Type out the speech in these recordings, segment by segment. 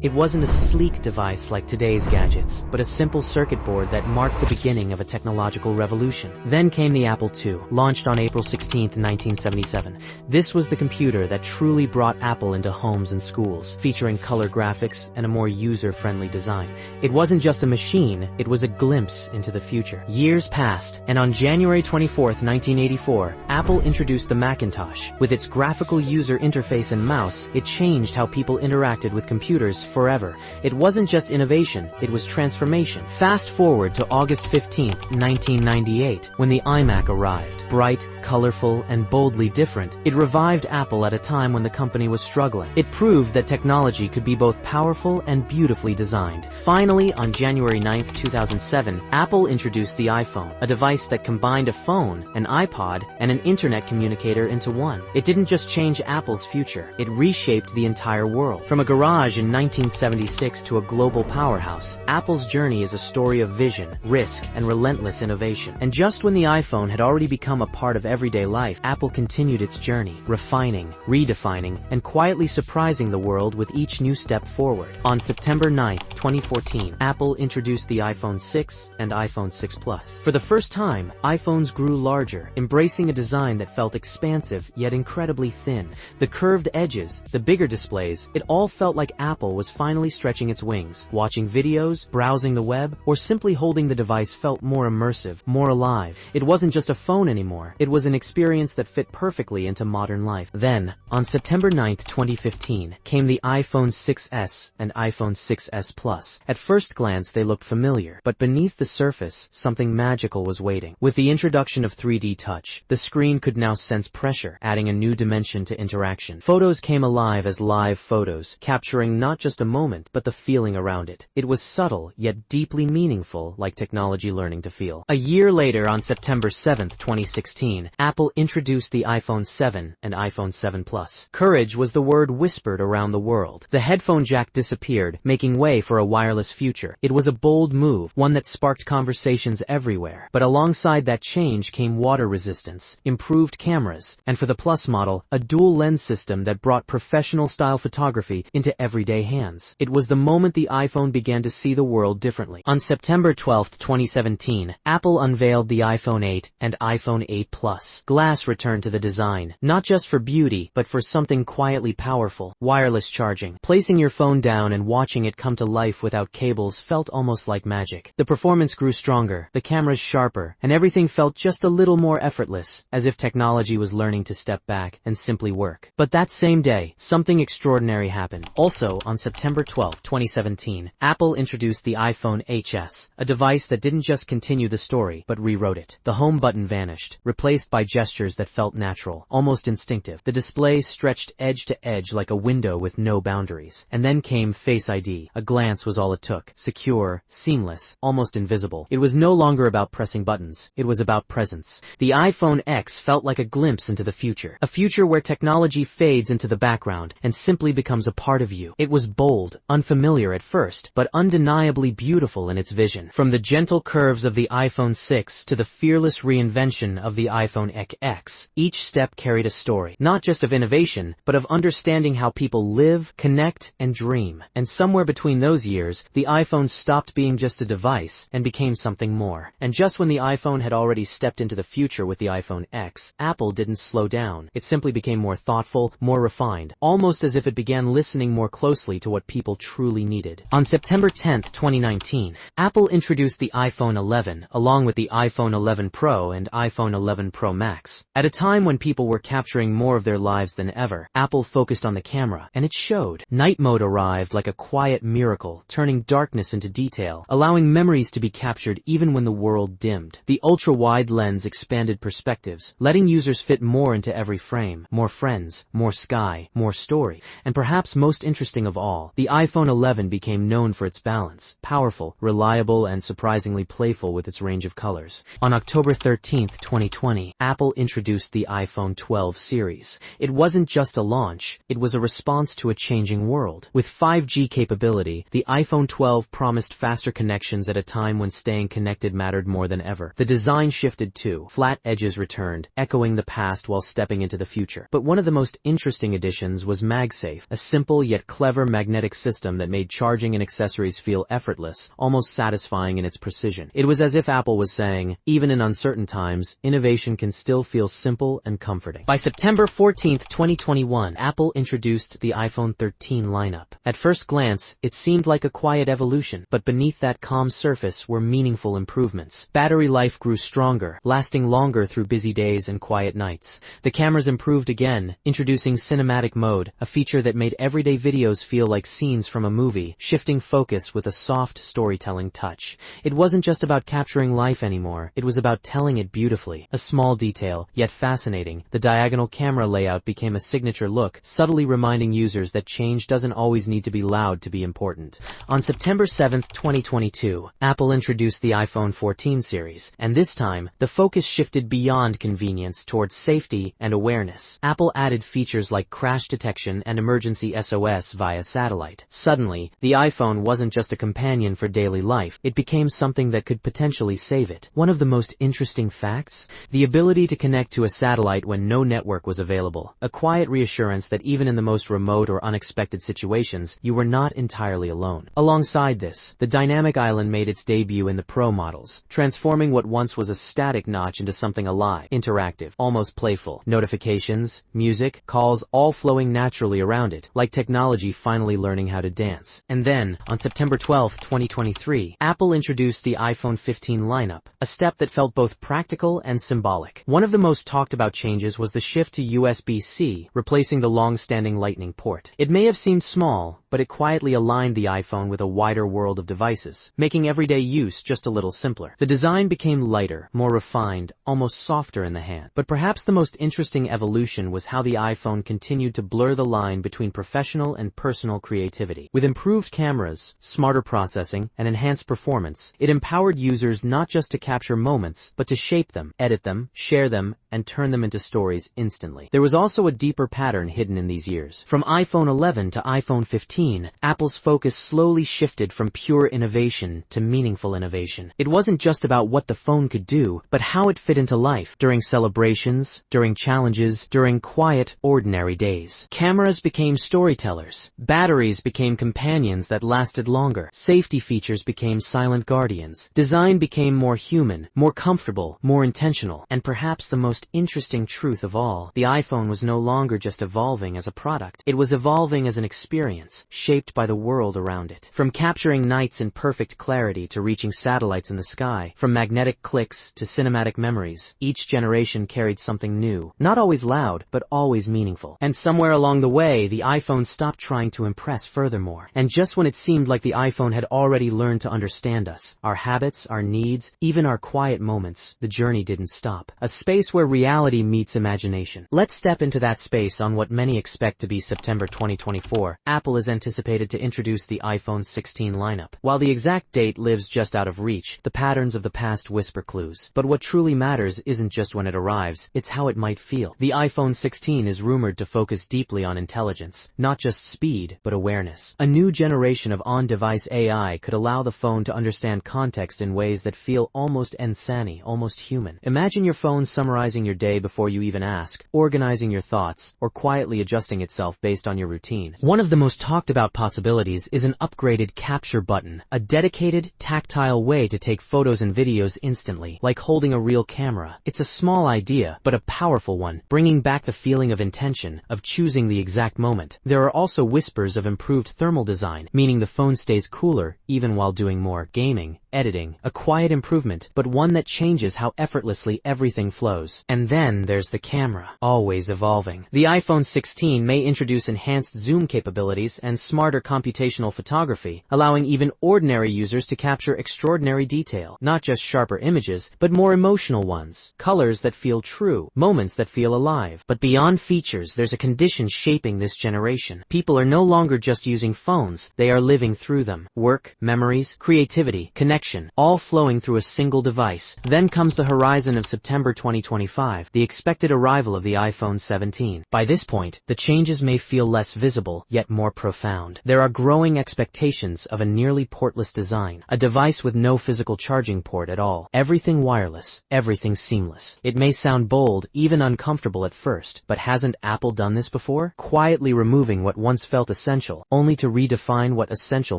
It wasn't a sleek device like today's gadgets, but a simple circuit board that marked the beginning of a technological revolution. Then came the Apple II, launched on April 16, 1977. This was the computer that truly brought Apple into homes and schools, featuring color graphics and a more user-friendly design. It wasn't just a machine, it was a glimpse into the future. Years passed, and on January 24, 1984, Apple introduced the Macintosh. With its graphical user interface and mouse, it changed how people interacted with computers forever. It wasn't just innovation, it was transformation. Fast forward to August 15, 1998, when the iMac arrived. Bright, colorful, and boldly different, it revived Apple at a time when the company was struggling. It proved that technology could be both powerful and beautifully designed. Finally, on January 9, 2007, Apple introduced the iPhone, a device that combined a phone, an iPod, and an internet communicator into one. It didn't just change Apple's future, it reshaped the entire world. From a garage in 1976 to a global powerhouse, Apple's journey is a story of vision, risk, and relentless innovation. And just when the iPhone had already become a part of everyday life, Apple continued its journey, refining, redefining, and quietly surprising the world with each new step forward. On September 9, 2014, Apple introduced the iPhone 6 and iPhone 6 Plus. For the first time, iPhones grew larger, embracing a design that felt expansive yet incredibly thin. The curved edges, the bigger displays, it all felt like Apple was finally stretching its wings. Watching videos, browsing the web, or simply holding the device felt more immersive, more alive. It wasn't just a phone anymore, it was an experience that fit perfectly into modern life. Then, on September 9, 2015, came the iPhone 6s and iPhone 6s Plus. At first glance they looked familiar, but beneath the surface, something magical was waiting. With the introduction of 3D touch, the screen could now sense pressure, adding a new dimension to interaction. Photos came alive as live photos, capturing not just a moment, but the feeling around it. It was subtle, yet deeply meaningful, like technology learning to feel. A year later, on September 7, 2016, Apple introduced the iPhone 7 and iPhone 7 Plus. Courage was the word whispered around the world. The headphone jack disappeared, making way for a wireless future. It was a bold move, one that sparked conversations everywhere. But alongside that change came water resistance, improved cameras, and for the Plus model, a dual lens system that brought professional-style photography into everyday hands. It was the moment the iPhone began to see the world differently. On September 12, 2017, Apple unveiled the iPhone 8 and iPhone 8 Plus. Glass returned to the design, not just for beauty, but for something quietly powerful: wireless charging. Placing your phone down and watching it come to life without cables felt almost like magic. The performance grew stronger, the cameras sharper, and everything felt just a little more effortless, as if technology was learning to step back and simply work. But that same day, something extraordinary happened. Also, on September 12, 2017, Apple introduced the iPhone HS, a device that didn't just continue the story, but rewrote it. The home button vanished, replaced by gestures that felt natural, almost instinctive. The display stretched edge to edge like a window with no boundaries. And then came Face ID. A glance was all it took. Secure, seamless, almost invisible. It was no longer about pressing buttons. It was about presence. The iPhone X felt like a glimpse into the future. A future where technology fades into the background and simply becomes a part of you. It was bold, unfamiliar at first, but undeniably beautiful in its vision. From the gentle curves of the iPhone 6 to the fearless reinvention of the iPhone X, each step carried a story, not just of innovation, but of understanding how people live, connect, and dream. And somewhere between those years, the iPhone stopped being just a device and became something more. And just when the iPhone had already stepped into the future with the iPhone X, Apple didn't slow down. It simply became more thoughtful, more refined, almost as if it began listening more closely to what people truly needed. On September 10, 2019, Apple introduced the iPhone 11, along with the iPhone 11 Pro and iPhone 11 Pro Max. At a time when people were capturing more of their lives than ever, Apple focused on the camera, and it showed. Night mode arrived like a quiet miracle, turning darkness into detail, allowing memories to be captured even when the world dimmed. The ultra-wide lens expanded perspectives, letting users fit more into every frame. More friends, more sky, more story. And perhaps most interesting of all, the iPhone 11 became known for its balance: powerful, reliable, and surprisingly playful with its range of colors. On October 13, 2020, Apple introduced the iPhone 12 series. It wasn't just a launch, it was a response to a changing world. With 5G capability, the iPhone 12 promised faster connections at a time when staying connected mattered more than ever. The design shifted too. Flat edges returned, echoing the past while stepping into the future. But one of the most interesting additions was MagSafe, a simple yet clever magnetic magnetic system that made charging and accessories feel effortless, almost satisfying in its precision. It was as if Apple was saying, even in uncertain times, innovation can still feel simple and comforting. By September 14, 2021, Apple introduced the iPhone 13 lineup. At first glance, it seemed like a quiet evolution, but beneath that calm surface were meaningful improvements. Battery life grew stronger, lasting longer through busy days and quiet nights. The cameras improved again, introducing cinematic mode, a feature that made everyday videos feel like scenes from a movie, shifting focus with a soft storytelling touch. It wasn't just about capturing life anymore, it was about telling it beautifully. A small detail, yet fascinating, the diagonal camera layout became a signature look, subtly reminding users that change doesn't always need to be loud to be important. On September 7, 2022, Apple introduced the iPhone 14 series, and this time, the focus shifted beyond convenience towards safety and awareness. Apple added features like crash detection and emergency SOS via satellite. Suddenly, the iPhone wasn't just a companion for daily life, it became something that could potentially save it. One of the most interesting facts? The ability to connect to a satellite when no network was available. A quiet reassurance that even in the most remote or unexpected situations, you were not entirely alone. Alongside this, the dynamic island made its debut in the Pro models, transforming what once was a static notch into something alive, interactive, almost playful. Notifications, music, calls, all flowing naturally around it, like technology finally learning how to dance. And then, on September 12, 2023, Apple introduced the iPhone 15 lineup, a step that felt both practical and symbolic. One of the most talked about changes was the shift to USB-C, replacing the long-standing Lightning port. It may have seemed small, but it quietly aligned the iPhone with a wider world of devices, making everyday use just a little simpler. The design became lighter, more refined, almost softer in the hand. But perhaps the most interesting evolution was how the iPhone continued to blur the line between professional and personal creativity. With improved cameras, smarter processing, and enhanced performance, it empowered users not just to capture moments, but to shape them, edit them, share them, and turn them into stories instantly. There was also a deeper pattern hidden in these years. From iPhone 11 to iPhone 15, Apple's focus slowly shifted from pure innovation to meaningful innovation. It wasn't just about what the phone could do, but how it fit into life, during celebrations, during challenges, during quiet, ordinary days. Cameras became storytellers. Batteries became companions that lasted longer. Safety features became silent guardians. Design became more human, more comfortable, more intentional. And perhaps the most interesting truth of all, the iPhone was no longer just evolving as a product. It was evolving as an experience, shaped by the world around it. From capturing nights in perfect clarity to reaching satellites in the sky, from magnetic clicks to cinematic memories, each generation carried something new. Not always loud, but always meaningful. And somewhere along the way, the iPhone stopped trying to impress furthermore. And just when it seemed like the iPhone had already learned to understand us, our habits, our needs, even our quiet moments, the journey didn't stop. A space where reality meets imagination. Let's step into that space on what many expect to be September 2024. Apple is anticipated to introduce the iPhone 16 lineup. While the exact date lives just out of reach, the patterns of the past whisper clues. But what truly matters isn't just when it arrives, it's how it might feel. The iPhone 16 is rumored to focus deeply on intelligence, not just speed, but awareness. A new generation of on-device AI could allow the phone to understand context in ways that feel almost uncanny, almost human. Imagine your phone summarizing your day before you even ask, organizing your thoughts, or quietly adjusting itself based on your routine. One of the most talked about possibilities is an upgraded capture button, a dedicated, tactile way to take photos and videos instantly, like holding a real camera. It's a small idea, but a powerful one, bringing back the feeling of intention, of choosing the exact moment. There are also whispers of improved thermal design, meaning the phone stays cooler even while doing more gaming, editing, a quiet improvement, but one that changes how effortlessly everything flows. And then there's the camera, always evolving. The iPhone 16 may introduce enhanced zoom capabilities and smarter computational photography, allowing even ordinary users to capture extraordinary detail, not just sharper images, but more emotional ones, colors that feel true, moments that feel alive. But beyond features, there's a condition shaping this generation. People are no longer just using phones, they are living through them. Work, memories, creativity, connection, all flowing through a single device. Then comes the horizon of September 2025, the expected arrival of the iPhone 17. By this point, the changes may feel less visible, yet more profound. profound. There are growing expectations of a nearly portless design, a device with no physical charging port at all. Everything wireless, everything seamless. It may sound bold, even uncomfortable at first, but hasn't Apple done this before? Quietly removing what once felt essential, only to redefine what essential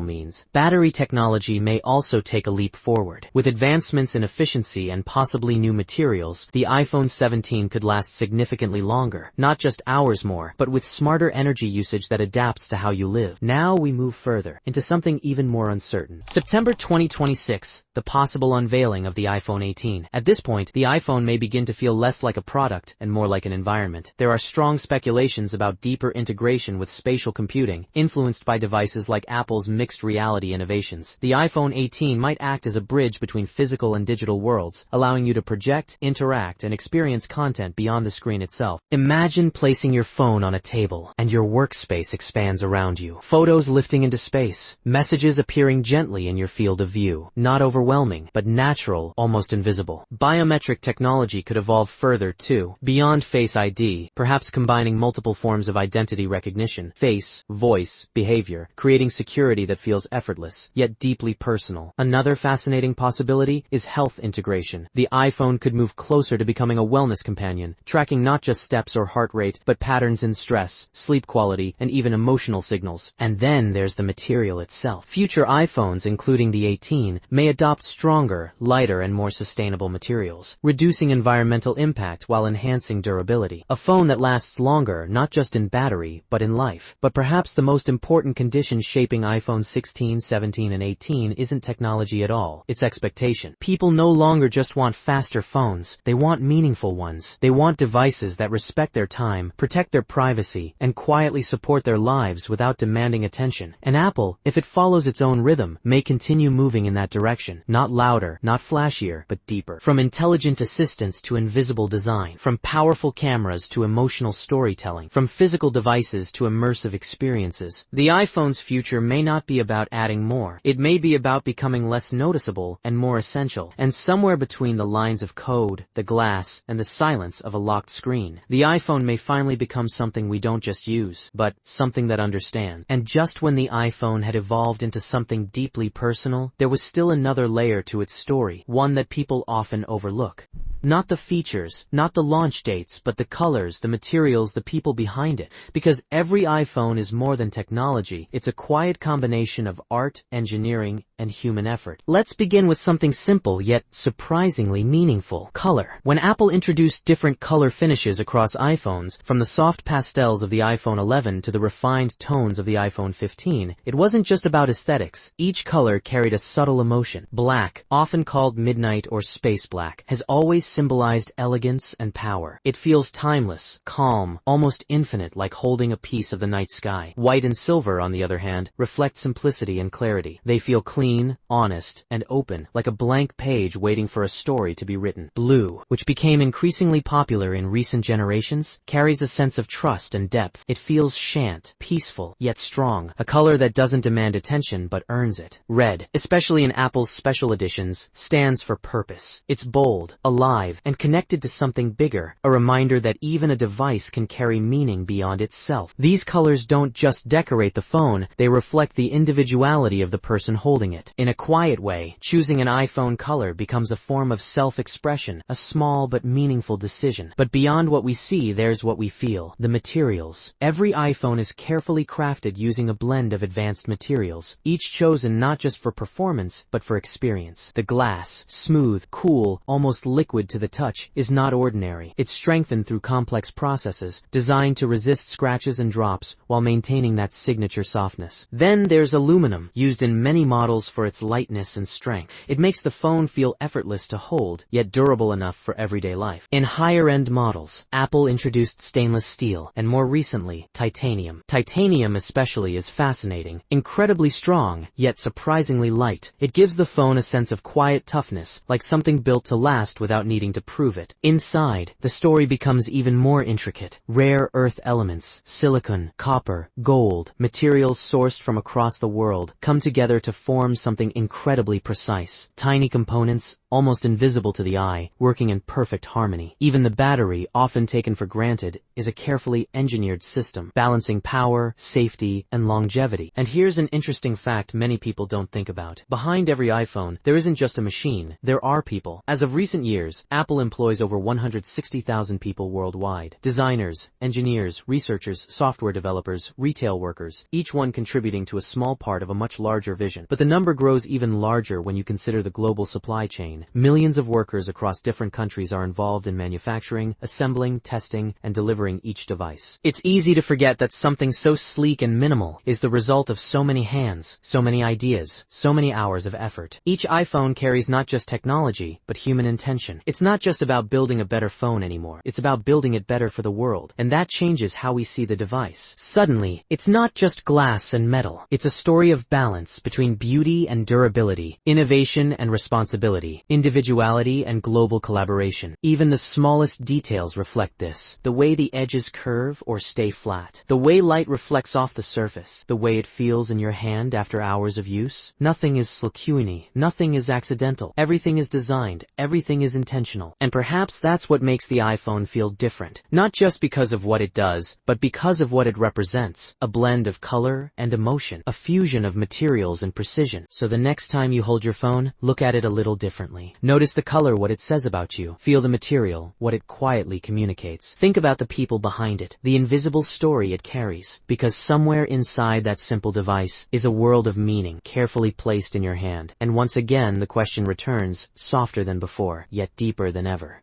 means. Battery technology may also take a leap forward. With advancements in efficiency and possibly new materials, the iPhone 17 could last significantly longer, not just hours more, but with smarter energy usage that adapts to how you live. Now we move further, into something even more uncertain. September 2026, the possible unveiling of the iPhone 18. At this point, the iPhone may begin to feel less like a product and more like an environment. There are strong speculations about deeper integration with spatial computing, influenced by devices like Apple's mixed reality innovations. The iPhone 18 might act as a bridge between physical and digital worlds, allowing you to project, interact, and experience content beyond the screen itself. Imagine placing your phone on a table, and your workspace expands around you. Photos lifting into space, messages appearing gently in your field of view. Not overwhelming, but natural, almost invisible. Biometric technology could evolve further too, beyond Face ID, perhaps combining multiple forms of identity recognition, face, voice, behavior, creating security that feels effortless, yet deeply personal. Another fascinating possibility is health integration. The iPhone could move closer to becoming a wellness companion, tracking not just steps or heart rate, but patterns in stress, sleep quality, and even emotional signals. And then there's the material itself. Future iPhones, including the 18, may adopt stronger, lighter, and more sustainable materials, reducing environmental impact while enhancing durability. A phone that lasts longer, not just in battery, but in life. But perhaps the most important condition shaping iPhone 16, 17, and 18 isn't technology at all, it's expectation. People no longer just want faster phones, they want meaningful ones. They want devices that respect their time, protect their privacy, and quietly support their lives without demanding attention. And Apple, if it follows its own rhythm, may continue moving in that direction. Not louder, not flashier, but deeper. From intelligent assistance to invisible design, from powerful cameras to emotional storytelling, from physical devices to immersive experiences. The iPhone's future may not be about adding more. It may be about becoming less noticeable and more essential. And somewhere between the lines of code, the glass, and the silence of a locked screen, the iPhone may finally become something we don't just use, but something that understands. And just when the iPhone had evolved into something deeply personal, there was still another layer to its story, one that people often overlook. Not the features, not the launch dates, but the colors, the materials, the people behind it. Because every iPhone is more than technology. It's a quiet combination of art, engineering, and human effort. Let's begin with something simple yet surprisingly meaningful. Color. When Apple introduced different color finishes across iPhones, from the soft pastels of the iPhone 11 to the refined tones of the iPhone 15, it wasn't just about aesthetics. Each color carried a subtle emotion. Black, often called midnight or space black, has always symbolized elegance and power. It feels timeless, calm, almost infinite, like holding a piece of the night sky. White and silver, on the other hand, reflect simplicity and clarity. They feel clean, honest, and open, like a blank page waiting for a story to be written. Blue, which became increasingly popular in recent generations, carries a sense of trust and depth. It feels shant, peaceful, yet strong, a color that doesn't demand attention but earns it. Red, especially in Apple's special editions, stands for purpose. It's bold, alive, and connected to something bigger, a reminder that even a device can carry meaning beyond itself. These colors don't just decorate the phone, they reflect the individuality of the person holding it. In a quiet way, choosing an iPhone color becomes a form of self-expression, a small but meaningful decision. But beyond what we see, there's what we feel. The materials. Every iPhone is carefully crafted using a blend of advanced materials, each chosen not just for performance, but for experience. The glass, smooth, cool, almost liquid to the touch, is not ordinary. It's strengthened through complex processes, designed to resist scratches and drops while maintaining that signature softness. Then there's aluminum, used in many models for its lightness and strength. It makes the phone feel effortless to hold, yet durable enough for everyday life. In higher-end models, Apple introduced stainless steel, and more recently, titanium. Titanium especially is fascinating, incredibly strong, yet surprisingly light. It gives the phone a sense of quiet toughness, like something built to last without needing to prove it. Inside, the story becomes even more intricate. Rare earth elements, silicon, copper, gold, materials sourced from across the world, come together to form something incredibly precise. Tiny components, almost invisible to the eye, working in perfect harmony. Even the battery, often taken for granted, is a carefully engineered system, balancing power, safety, and longevity. And here's an interesting fact many people don't think about. Behind every iPhone, there isn't just a machine, there are people. As of recent years, Apple employs over 160,000 people worldwide. Designers, engineers, researchers, software developers, retail workers, each one contributing to a small part of a much larger vision. But the number grows even larger when you consider the global supply chain. Millions of workers across different countries are involved in manufacturing, assembling, testing, and delivering each device. It's easy to forget that something so sleek and minimal is the result of so many hands, so many ideas, so many hours of effort. Each iPhone carries not just technology, but human intention. It's not just about building a better phone anymore. It's about building it better for the world, and that changes how we see the device. Suddenly, it's not just glass and metal. It's a story of balance between beauty and durability, innovation and responsibility, individuality and global collaboration. Even the smallest details reflect this. The way the edges curve or stay flat. The way light reflects off the surface. The way it feels in your hand after hours of use. Nothing is slucuini. Nothing is accidental. Everything is designed. Everything is intentional. And perhaps that's what makes the iPhone feel different. Not just because of what it does, but because of what it represents. A blend of color and emotion. A fusion of materials and precision. So the next time you hold your phone, look at it a little differently. Notice the color, what it says about you. Feel the material, what it quietly communicates. Think about the people behind it, the invisible story it carries. Because somewhere inside that simple device is a world of meaning, carefully placed in your hand. And once again, the question returns, softer than before, yet deeper than ever.